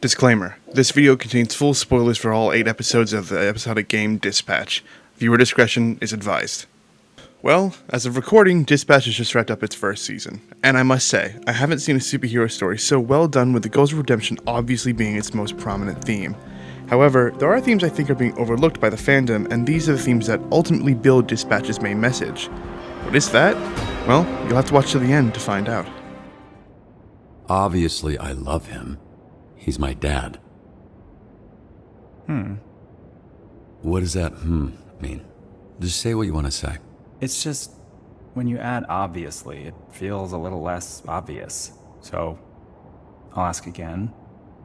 Disclaimer: this video contains full spoilers for all 8 episodes of the episodic game Dispatch. Viewer discretion is advised. Well, as of recording, Dispatch has just wrapped up its first season, and I must say, I haven't seen a superhero story so well done with the goals of redemption obviously being its most prominent theme. However, there are themes I think are being overlooked by the fandom, and these are the themes that ultimately build Dispatch's main message. What is that? Well, you'll have to watch to the end to find out. Obviously, I love him. He's my dad. What does that mean? Just say what you want to say. It's just, when you add obviously, it feels a little less obvious. So, I'll ask again.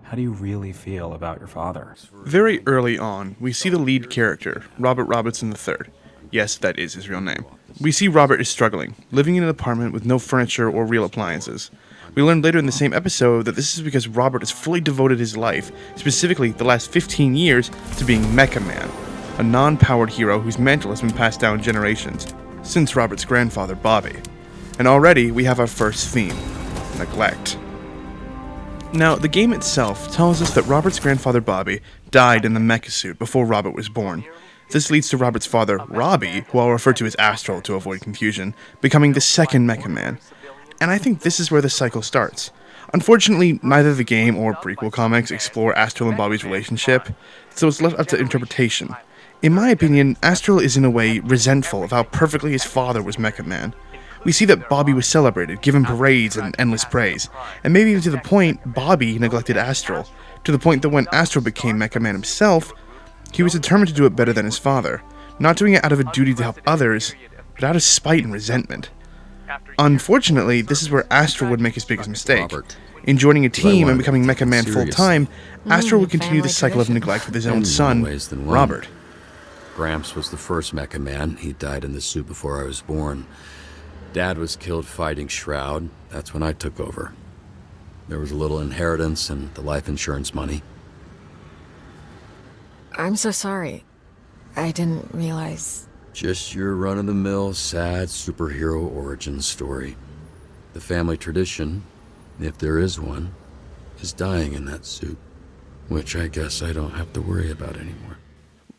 How do you really feel about your father? Very early on, we see the lead character, Robert Robertson III. Yes, that is his real name. We see Robert is struggling, living in an apartment with no furniture or real appliances. We learn later in the same episode that this is because Robert has fully devoted his life, specifically the last 15 years, to being Mecha Man, a non-powered hero whose mantle has been passed down generations, since Robert's grandfather, Bobby. And already we have our first theme: neglect. Now, the game itself tells us that Robert's grandfather, Bobby, died in the mecha suit before Robert was born. This leads to Robert's father, Robbie, who I'll refer to as Astral to avoid confusion, becoming the second Mecha Man. And I think this is where the cycle starts. Unfortunately, neither the game or prequel comics explore Astral and Bobby's relationship, so it's left up to interpretation. In my opinion, Astral is in a way resentful of how perfectly his father was Mecha Man. We see that Bobby was celebrated, given parades and endless praise, and maybe even to the point Bobby neglected Astral, to the point that when Astral became Mecha Man himself, he was determined to do it better than his father, not doing it out of a duty to help others, but out of spite and resentment. Unfortunately, this is where Astral would make his biggest mistake. Robert, In joining a team and becoming Mecha Man serious. full-time, Astral would continue the cycle of neglect with his own In more son, ways than one. Robert. Gramps was the first Mecha Man. He died in the suit before I was born. Dad was killed fighting Shroud. That's when I took over. There was a little inheritance and the life insurance money. I'm so sorry. I didn't realize. Just your run-of-the-mill, sad superhero origin story. The family tradition, if there is one, is dying in that suit, which I guess I don't have to worry about anymore.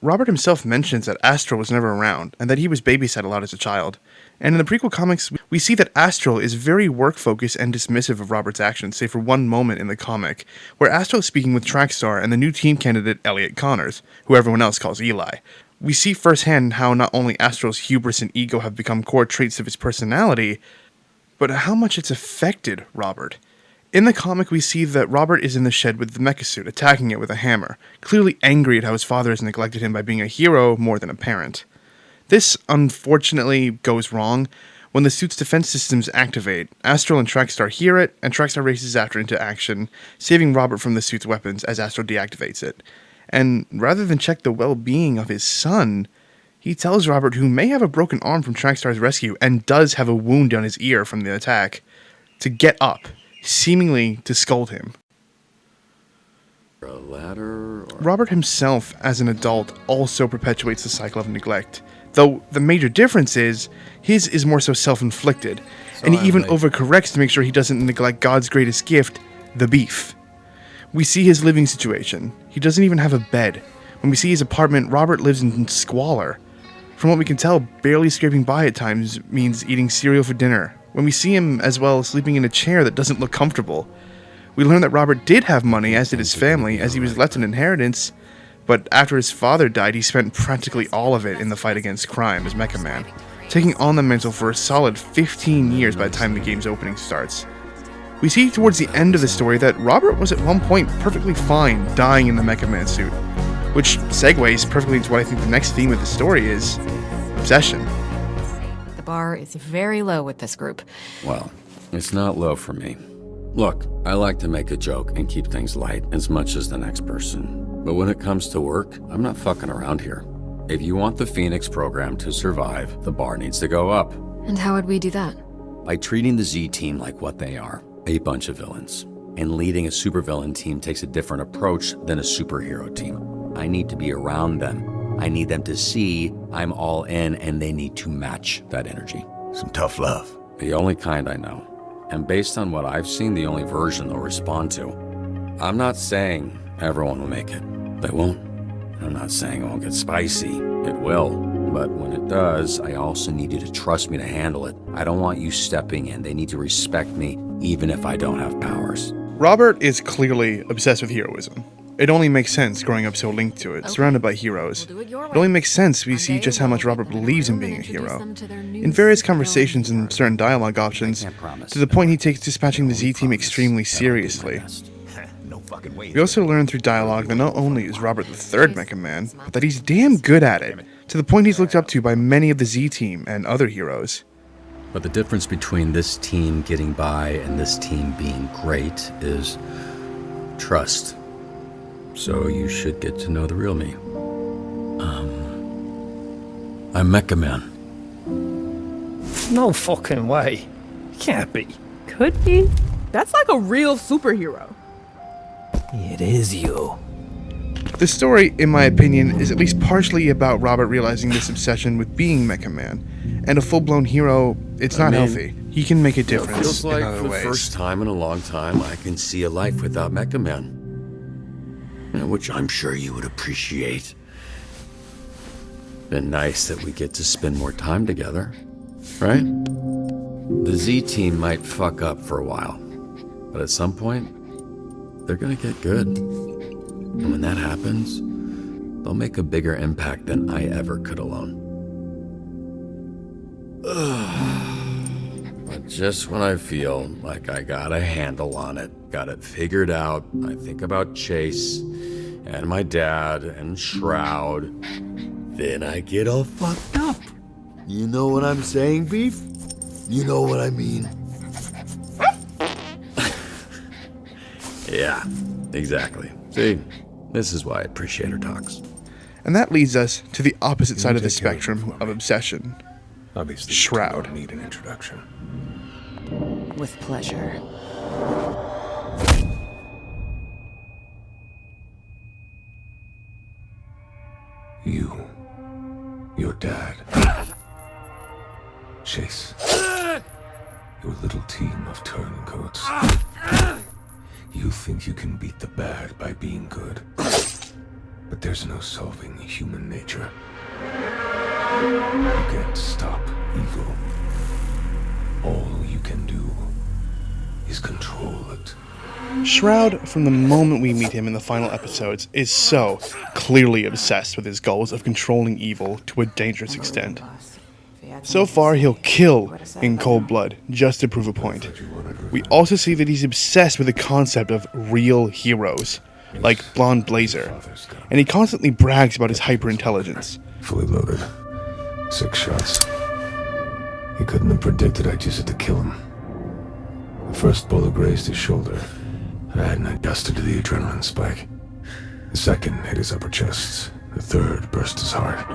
Robert himself mentions that Astral was never around, and that he was babysat a lot as a child. And in the prequel comics, we see that Astral is very work-focused and dismissive of Robert's actions, save for one moment in the comic, where Astral is speaking with Trackstar and the new team candidate Elliot Connors, who everyone else calls Eli. We see firsthand how not only Astral's hubris and ego have become core traits of his personality, but how much it's affected Robert. In the comic, we see that Robert is in the shed with the mecha suit, attacking it with a hammer, clearly angry at how his father has neglected him by being a hero more than a parent. This, unfortunately, goes wrong. When the suit's defense systems activate, Astral and Trackstar hear it, and Trackstar races after into action, saving Robert from the suit's weapons as Astral deactivates it. And rather than check the well-being of his son, he tells Robert, who may have a broken arm from Trackstar's rescue and does have a wound on his ear from the attack, to get up, seemingly to scold him. A ladder or... Robert himself, as an adult, also perpetuates the cycle of neglect, though the major difference is, his is more so self-inflicted, and he even overcorrects to make sure he doesn't neglect God's greatest gift, the beef. We see his living situation. He doesn't even have a bed. When we see his apartment, Robert lives in squalor. From what we can tell, barely scraping by at times means eating cereal for dinner. When we see him as well sleeping in a chair that doesn't look comfortable. We learn that Robert did have money, as did his family, as he was left an inheritance, but after his father died, he spent practically all of it in the fight against crime as Mecha Man, taking on the mantle for a solid 15 years by the time the game's opening starts. We see towards the end of the story that Robert was at one point perfectly fine dying in the Mecha Man suit, which segues perfectly into what I think the next theme of the story is: obsession. The bar is very low with this group. Well, it's not low for me. Look, I like to make a joke and keep things light as much as the next person. But when it comes to work, I'm not fucking around here. If you want the Phoenix program to survive, the bar needs to go up. And how would we do that? By treating the Z team like what they are, a bunch of villains. And leading a supervillain team takes a different approach than a superhero team. I need to be around them. I need them to see I'm all in, and they need to match that energy. Some tough love. The only kind I know. And based on what I've seen, the only version they'll respond to. I'm not saying everyone will make it. They won't. I'm not saying it won't get spicy. It will. But when it does, I also need you to trust me to handle it. I don't want you stepping in. They need to respect me, even if I don't have powers. Robert is clearly obsessed with heroism. It only makes sense growing up so linked to it, surrounded by heroes. It only makes sense we see just how much Robert believes in being a hero. In various conversations and certain dialogue options, to the point he takes dispatching the Z-Team extremely seriously. We also learn through dialogue that not only is Robert the third Mecha Man, but that he's damn good at it, to the point he's looked up to by many of the Z-Team and other heroes. But the difference between this team getting by and this team being great is trust. So you should get to know the real me. I'm Mecha Man. No fucking way. Can't be. Could be. That's like a real superhero. It is you. The story, in my opinion, is at least partially about Robert realizing this obsession with being Mecha Man. And a full-blown hero, it's not healthy. He can make a difference Feels like in other for ways. the first time in a long time, I can see a life without Mecha Man. Which I'm sure you would appreciate. Been nice that we get to spend more time together, right? The Z-Team might fuck up for a while, but at some point, they're gonna get good. And when that happens, they'll make a bigger impact than I ever could alone. But just when I feel like I got a handle on it, got it figured out, I think about Chase and my dad and Shroud, then I get all fucked up. You know what I'm saying, Beef? You know what I mean? Yeah, exactly. See, this is why I appreciate her talks. And that leads us to the opposite side of the spectrum of obsession. Obviously, Shroud. you don't need an introduction. With pleasure. You, your dad, Chase, your little team of turncoats. You think you can beat the bad by being good, but there's no solving human nature. You can't stop evil. All you can do is control it. Shroud, from the moment we meet him in the final episodes, is so clearly obsessed with his goals of controlling evil to a dangerous extent. So far, he'll kill in cold blood just to prove a point. We also see that he's obsessed with the concept of real heroes, like Blonde Blazer, and he constantly brags about his hyper-intelligence. Fully loaded. 6 shots. He couldn't have predicted I'd use it to kill him. The first bullet grazed his shoulder. I hadn't adjusted to the adrenaline spike. The second hit his upper chest. The third burst his heart.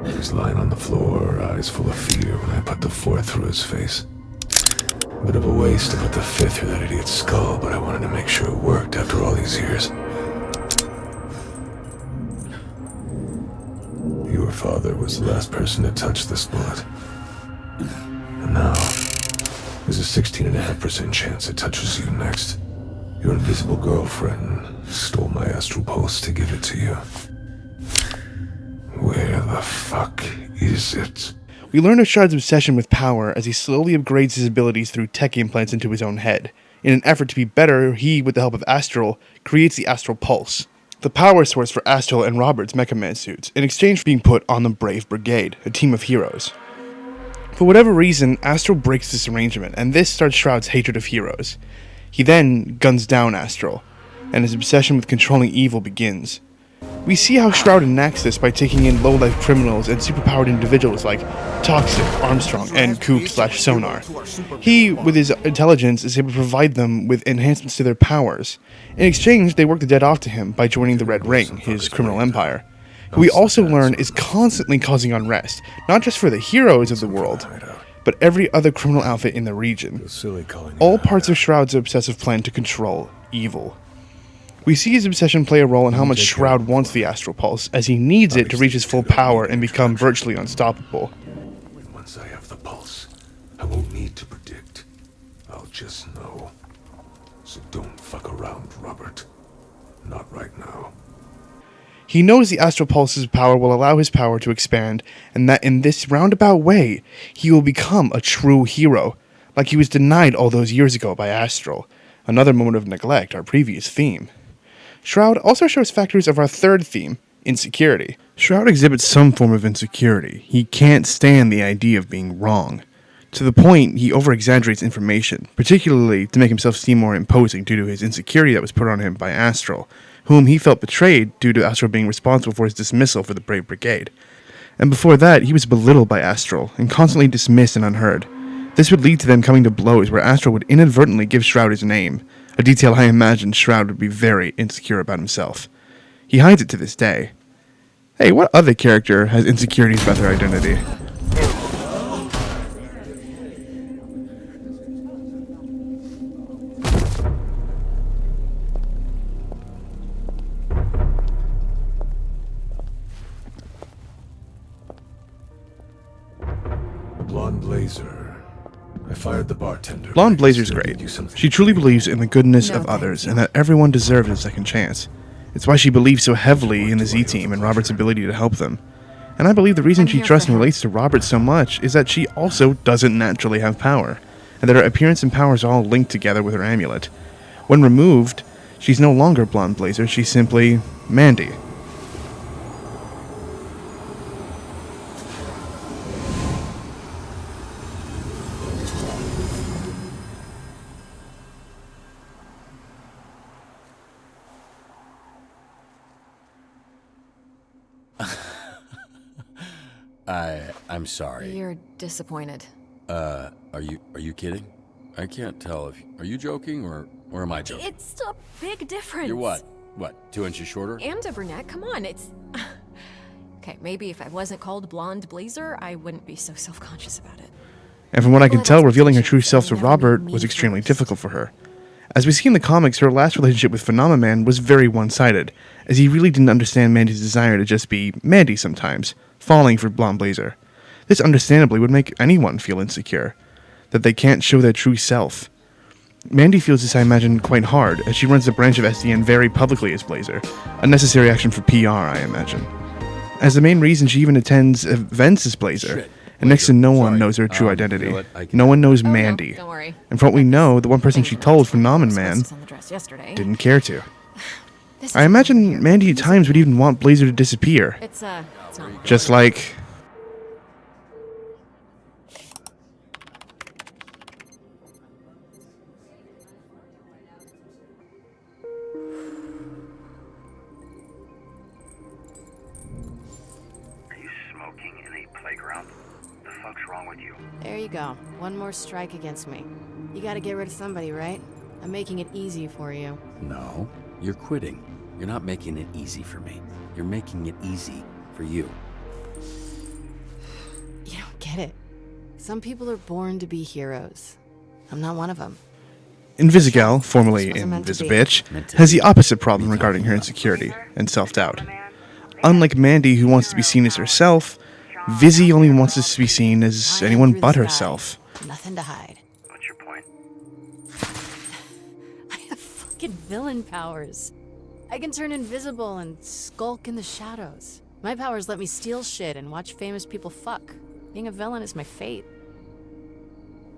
He was lying on the floor, eyes full of fear, when I put the fourth through his face. A bit of a waste to put the fifth through that idiot's skull, but I wanted to make sure it worked after all these years. Your father was the last person to touch this bullet. And now, there's a 16.5% chance it touches you next. Your invisible girlfriend stole my astral pulse to give it to you. Where the fuck is it? We learn of Shroud's obsession with power as he slowly upgrades his abilities through tech implants into his own head. In an effort to be better, he, with the help of Astral, creates the Astral Pulse, the power source for Astral and Robert's Mecha Man suits, in exchange for being put on the Brave Brigade, a team of heroes. For whatever reason, Astral breaks this arrangement, and this starts Shroud's hatred of heroes. He then guns down Astral, and his obsession with controlling evil begins. We see how Shroud enacts this by taking in low-life criminals and superpowered individuals like Toxic, Armstrong, and Coop/Sonar. He, with his intelligence, is able to provide them with enhancements to their powers. In exchange, they work the dead off to him by joining the Red Ring, his criminal empire, who we also learn is constantly causing unrest, not just for the heroes of the world, but every other criminal outfit in the region. All parts of Shroud's obsessive plan to control evil. We see his obsession play a role in how much Shroud wants the Astral Pulse, as he needs it to reach his full power and become virtually unstoppable. Once I have the pulse, I won't need to predict. I'll just know. So don't fuck around, Robert. Not right now. He knows the astral pulse's power will allow his power to expand, and that in this roundabout way, he will become a true hero, like he was denied all those years ago by Astral. Another moment of neglect, our previous theme. Shroud also shows factors of our third theme, insecurity. Shroud exhibits some form of insecurity. He can't stand the idea of being wrong. To the point, he over-exaggerates information, particularly to make himself seem more imposing due to his insecurity that was put on him by Astral, whom he felt betrayed due to Astral being responsible for his dismissal for the Brave Brigade. And before that, he was belittled by Astral and constantly dismissed and unheard. This would lead to them coming to blows where Astral would inadvertently give Shroud his name, a detail I imagine Shroud would be very insecure about himself. He hides it to this day. Hey, what other character has insecurities about their identity? Blonde Blazer. I fired the bartender. Blonde but I Blazer's still great. did you something She truly shady. believes in the goodness No, of thank others you. and that everyone deserves a second chance. It's why she believes so heavily in the Z-Team and Robert's ability to help them. And I believe the reason I'm she here trusts for and her. relates to Robert so much is that she also doesn't naturally have power, and that her appearance and powers are all linked together with her amulet. When removed, she's no longer Blonde Blazer, she's simply Mandy. I'm sorry. You're disappointed. Are you kidding? I can't tell if are you joking or am I joking? It's a big difference. You're what? What? 2 inches shorter? And a brunette, come on, it's... Okay, maybe if I wasn't called Blonde Blazer, I wouldn't be so self-conscious about it. And from what I can Well, tell, that's revealing her what she true said, self to never Robert made me was extremely first. difficult for her. As we see in the comics, her last relationship with Phenomenon was very one-sided, as he really didn't understand Mandy's desire to just be Mandy sometimes, falling for Blonde Blazer. This understandably would make anyone feel insecure, that they can't show their true self. Mandy feels this, I imagine, quite hard, as she runs the branch of SDN very publicly as Blazer, a necessary action for PR, I imagine. As the main reason she even attends events as Blazer, Shit. and next to no one Sorry. knows her true You identity. know what? I can- No one knows Oh, no, Mandy. don't worry. And from what we know, the one person she told, Phenomenon Man, Asbestos on the dress yesterday. didn't care to. This I is imagine weird. Mandy at times would even want Blazer to disappear. It's not... Just like... Are you smoking in a playground? The fuck's wrong with you? There you go. One more strike against me. You gotta get rid of somebody, right? I'm making it easy for you. No, you're quitting. You're not making it easy for me. You're making it easy for you. You don't get it. Some people are born to be heroes. I'm not one of them. Invisigal, formerly This wasn't meant to be. Invisibitch, has the opposite problem regarding her insecurity and self-doubt. Unlike Mandy, who wants to be seen as herself, Vizzy only wants us to be seen as I am anyone through but the herself. sky. Nothing to hide. What's your point? I have fucking villain powers. I can turn invisible and skulk in the shadows. My powers let me steal shit and watch famous people fuck. Being a villain is my fate.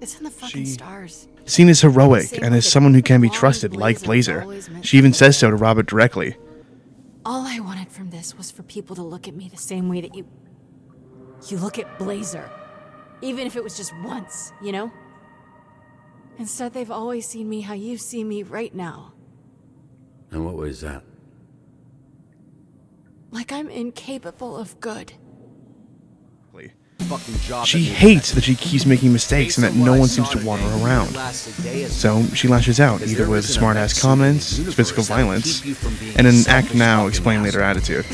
It's in the fucking She- stars. Seen as heroic Same and way as that someone who can be Blonde trusted like Blazer Blazer. always meant She even to says be. so to Robert directly. All I wanted from this was for people to look at me the same way that you look at Blazer. Even if it was just once, you know? Instead, they've always seen me how you see me right now. And what was that? Like I'm incapable of good. Fucking job. She hates that she keeps making mistakes and that no one seems to want her around. So she lashes out, either with smart-ass comments, physical violence, and an act now, explain later attitude.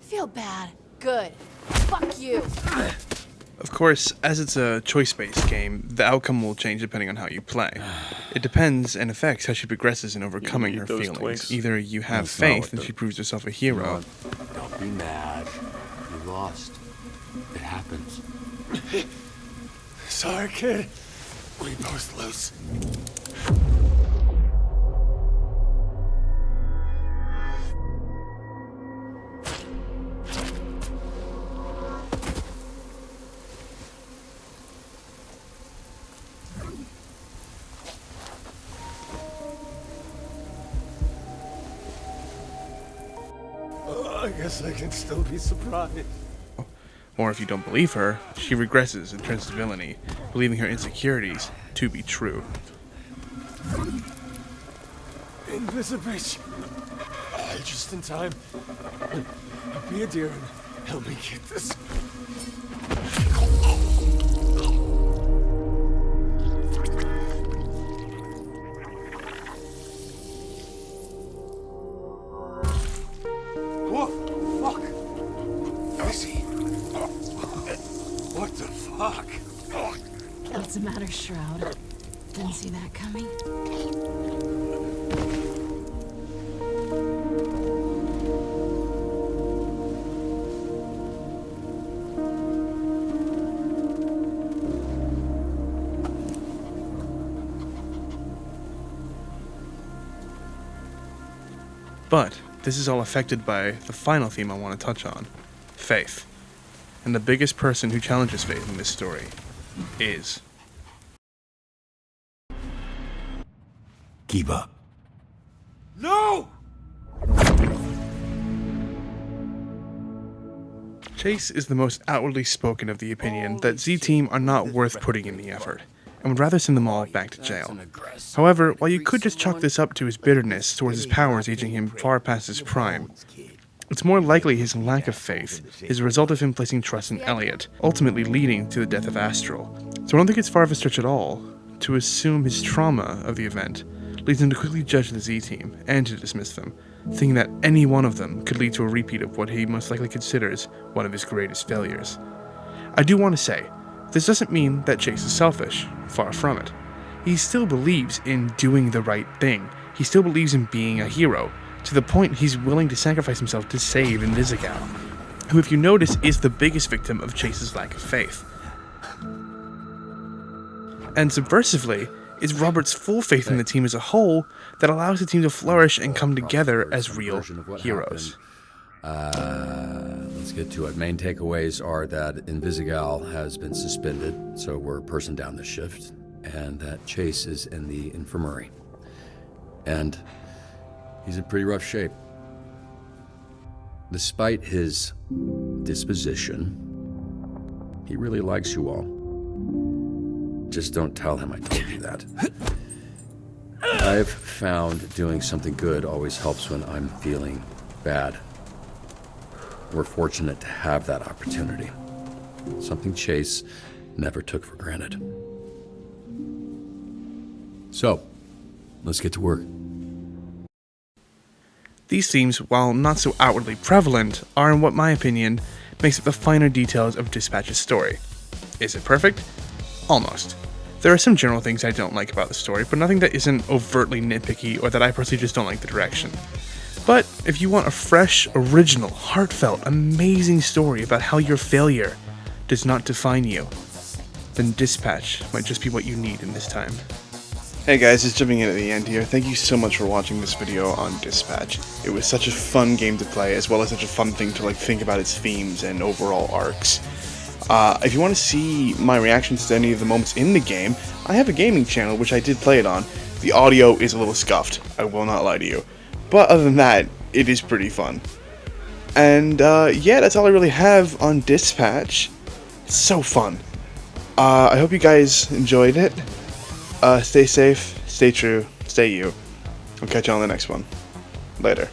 Feel bad. Good. Fuck you. Of course, as it's a choice-based game, the outcome will change depending on how you play. It depends and affects how she progresses in overcoming her feelings. Either you have faith and she proves herself a hero. Don't be mad. You lost. It happens. Sorry, kid. We both lose. I guess I can still be surprised. Or if you don't believe her, she regresses and turns to villainy, believing her insecurities to be true. Invisibitch. Just in time. Be a dear and help me get this. What the fuck? What's the matter, Shroud? Didn't see that coming. But this is all affected by the final theme I want to touch on, faith. And the biggest person who challenges faith in this story is Kiba. No! Chase is the most outwardly spoken of the opinion that Z-Team are not worth putting in the effort, and would rather send them all back to jail. However, while you could just chalk this up to his bitterness towards his powers aging him far past his prime, it's more likely his lack of faith is a result of him placing trust in Elliot, ultimately leading to the death of Astral. So I don't think it's far of a stretch at all to assume his trauma of the event leads him to quickly judge the Z-Team and to dismiss them, thinking that any one of them could lead to a repeat of what he most likely considers one of his greatest failures. I do want to say, this doesn't mean that Chase is selfish, far from it. He still believes in doing the right thing. He still believes in being a hero, to the point he's willing to sacrifice himself to save Invisigal, who, if you notice, is the biggest victim of Chase's lack of faith. And subversively, it's Robert's full faith in the team as a whole that allows the team to flourish and come together as real heroes. Let's get to it. Main takeaways are that Invisigal has been suspended, so we're a person down the shift, and that Chase is in the infirmary. And he's in pretty rough shape. Despite his disposition, he really likes you all. Just don't tell him I told you that. I've found doing something good always helps when I'm feeling bad. We're fortunate to have that opportunity. Something Chase never took for granted. So, let's get to work. These themes, while not so outwardly prevalent, are in what my opinion makes up the finer details of Dispatch's story. Is it perfect? Almost. There are some general things I don't like about the story, but nothing that isn't overtly nitpicky or that I personally just don't like the direction. But if you want a fresh, original, heartfelt, amazing story about how your failure does not define you, then Dispatch might just be what you need in this time. Hey guys, just jumping in at the end here. Thank you so much for watching this video on Dispatch. It was such a fun game to play, as well as such a fun thing to think about its themes and overall arcs. If you want to see my reactions to any of the moments in the game, I have a gaming channel which I did play it on. The audio is a little scuffed, I will not lie to you. But other than that, it is pretty fun. And yeah, that's all I really have on Dispatch. It's so fun. I hope you guys enjoyed it. Stay safe, stay true, stay you. I'll catch you on the next one. Later.